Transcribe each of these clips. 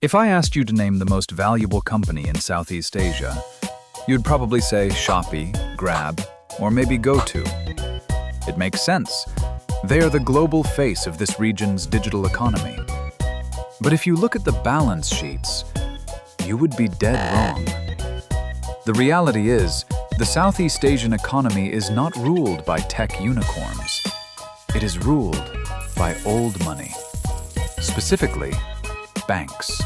If I asked you to name the most valuable company in Southeast Asia, you'd probably say Shopee, Grab, or maybe GoTo. It makes sense. They are the global face of this region's digital economy. But if you look at the balance sheets, you would be dead wrong. The reality is, the Southeast Asian economy is not ruled by tech unicorns. It is ruled by old money. Specifically, banks.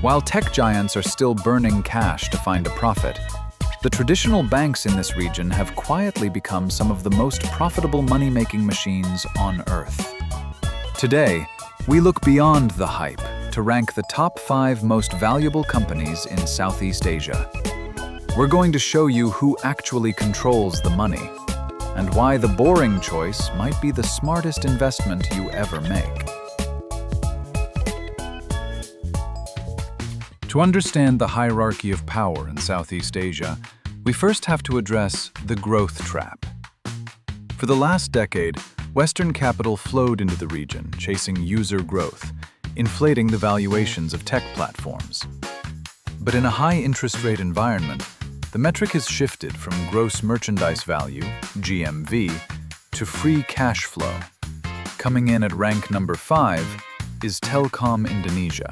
While tech giants are still burning cash to find a profit, the traditional banks in this region have quietly become some of the most profitable money-making machines on Earth. Today, we look beyond the hype to rank the top 5 most valuable companies in Southeast Asia. We're going to show you who actually controls the money, and why the boring choice might be the smartest investment you ever make. To understand the hierarchy of power in Southeast Asia, we first have to address the growth trap. For the last decade, Western capital flowed into the region, chasing user growth, inflating the valuations of tech platforms. But in a high-interest rate environment, the metric has shifted from gross merchandise value, GMV, to free cash flow. Coming in at rank number 5 is Telkom Indonesia.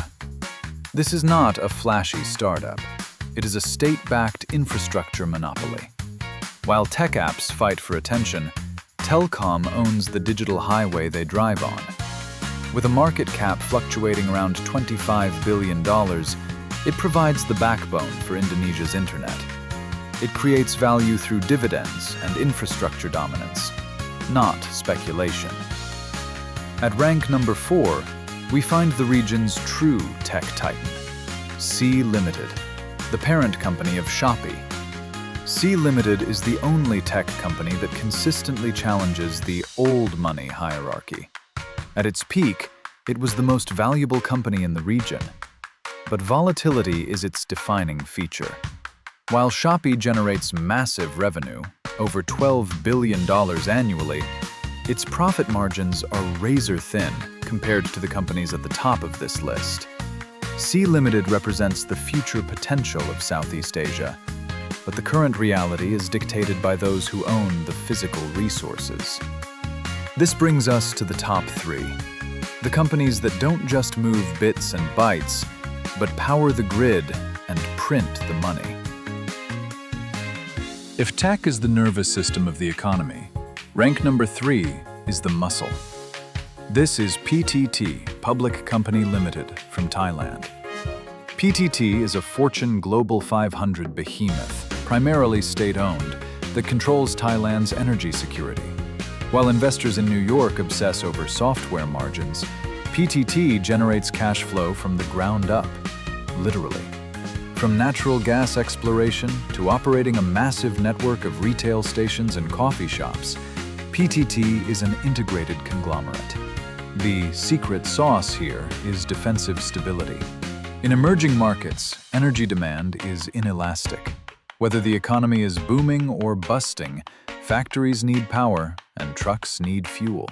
This is not a flashy startup. It is a state-backed infrastructure monopoly. While tech apps fight for attention, Telkom owns the digital highway they drive on. With a market cap fluctuating around $25 billion, it provides the backbone for Indonesia's internet. It creates value through dividends and infrastructure dominance, not speculation. At rank number 4, we find the region's true tech titan, Sea Limited, the parent company of Shopee. Sea Limited is the only tech company that consistently challenges the old money hierarchy. At its peak, it was the most valuable company in the region. But volatility is its defining feature. While Shopee generates massive revenue, over $12 billion annually, its profit margins are razor-thin compared to the companies at the top of this list. Sea Limited represents the future potential of Southeast Asia, but the current reality is dictated by those who own the physical resources. This brings us to the top 3, the companies that don't just move bits and bytes, but power the grid and print the money. If tech is the nervous system of the economy, rank number 3 is the muscle. This is PTT, Public Company Limited, from Thailand. PTT is a Fortune Global 500 behemoth, primarily state-owned, that controls Thailand's energy security. While investors in New York obsess over software margins, PTT generates cash flow from the ground up, literally. From natural gas exploration to operating a massive network of retail stations and coffee shops, PTT is an integrated conglomerate. The secret sauce here is defensive stability. In emerging markets, energy demand is inelastic. Whether the economy is booming or busting, factories need power and trucks need fuel.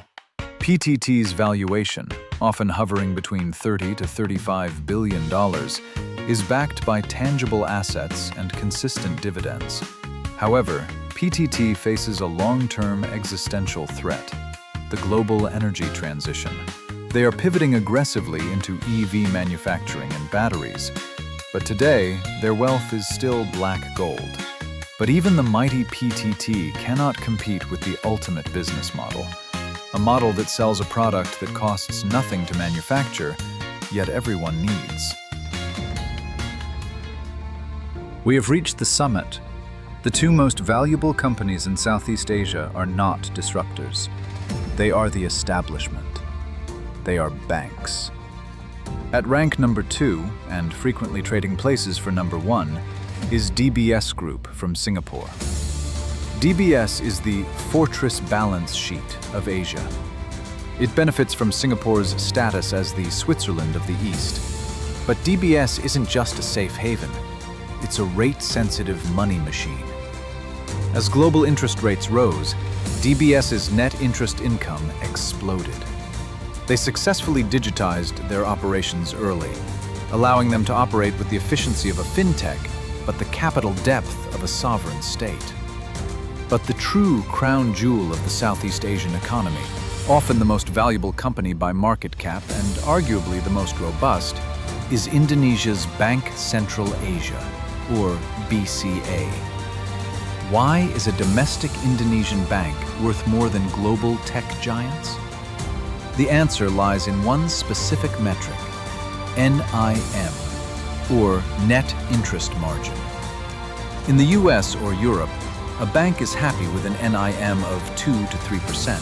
PTT's valuation, often hovering between $30 to $35 billion, is backed by tangible assets and consistent dividends. However, PTT faces a long-term existential threat: the global energy transition. They are pivoting aggressively into EV manufacturing and batteries, but today their wealth is still black gold. But even the mighty PTT cannot compete with the ultimate business model, a model that sells a product that costs nothing to manufacture, yet everyone needs. We have reached the summit. The 2 most valuable companies in Southeast Asia are not disruptors. They are the establishment. They are banks. At rank number 2, and frequently trading places for number 1, is DBS Group from Singapore. DBS is the fortress balance sheet of Asia. It benefits from Singapore's status as the Switzerland of the East. But DBS isn't just a safe haven. It's a rate-sensitive money machine. As global interest rates rose, DBS's net interest income exploded. They successfully digitized their operations early, allowing them to operate with the efficiency of a fintech, but the capital depth of a sovereign state. But the true crown jewel of the Southeast Asian economy, often the most valuable company by market cap and arguably the most robust, is Indonesia's Bank Central Asia, or BCA. Why is a domestic Indonesian bank worth more than global tech giants? The answer lies in one specific metric, NIM, or net interest margin. In the US or Europe, a bank is happy with an NIM of 2 to 3%.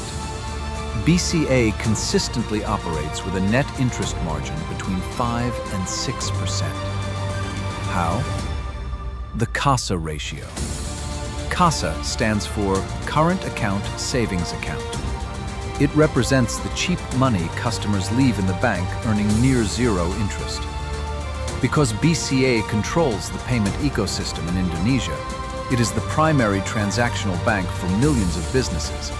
BCA consistently operates with a net interest margin between 5 and 6%. How? The CASA ratio. CASA stands for Current Account Savings Account. It represents the cheap money customers leave in the bank earning near zero interest. Because BCA controls the payment ecosystem in Indonesia, it is the primary transactional bank for millions of businesses.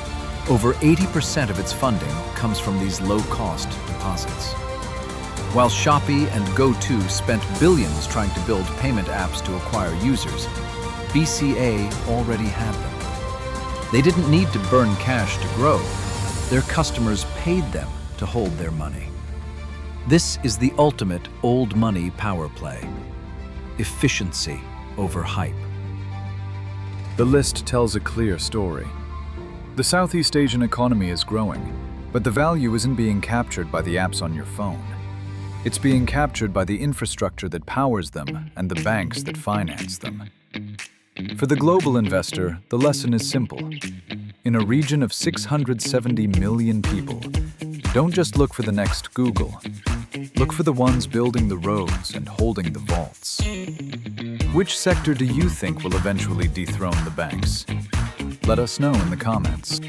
Over 80% of its funding comes from these low-cost deposits. While Shopee and GoTo spent billions trying to build payment apps to acquire users, BCA already had them. They didn't need to burn cash to grow. Their customers paid them to hold their money. This is the ultimate old money power play. Efficiency over hype. The list tells a clear story. The Southeast Asian economy is growing, but the value isn't being captured by the apps on your phone. It's being captured by the infrastructure that powers them and the banks that finance them. For the global investor, the lesson is simple. In a region of 670 million people, don't just look for the next Google. Look for the ones building the roads and holding the vaults. Which sector do you think will eventually dethrone the banks? Let us know in the comments.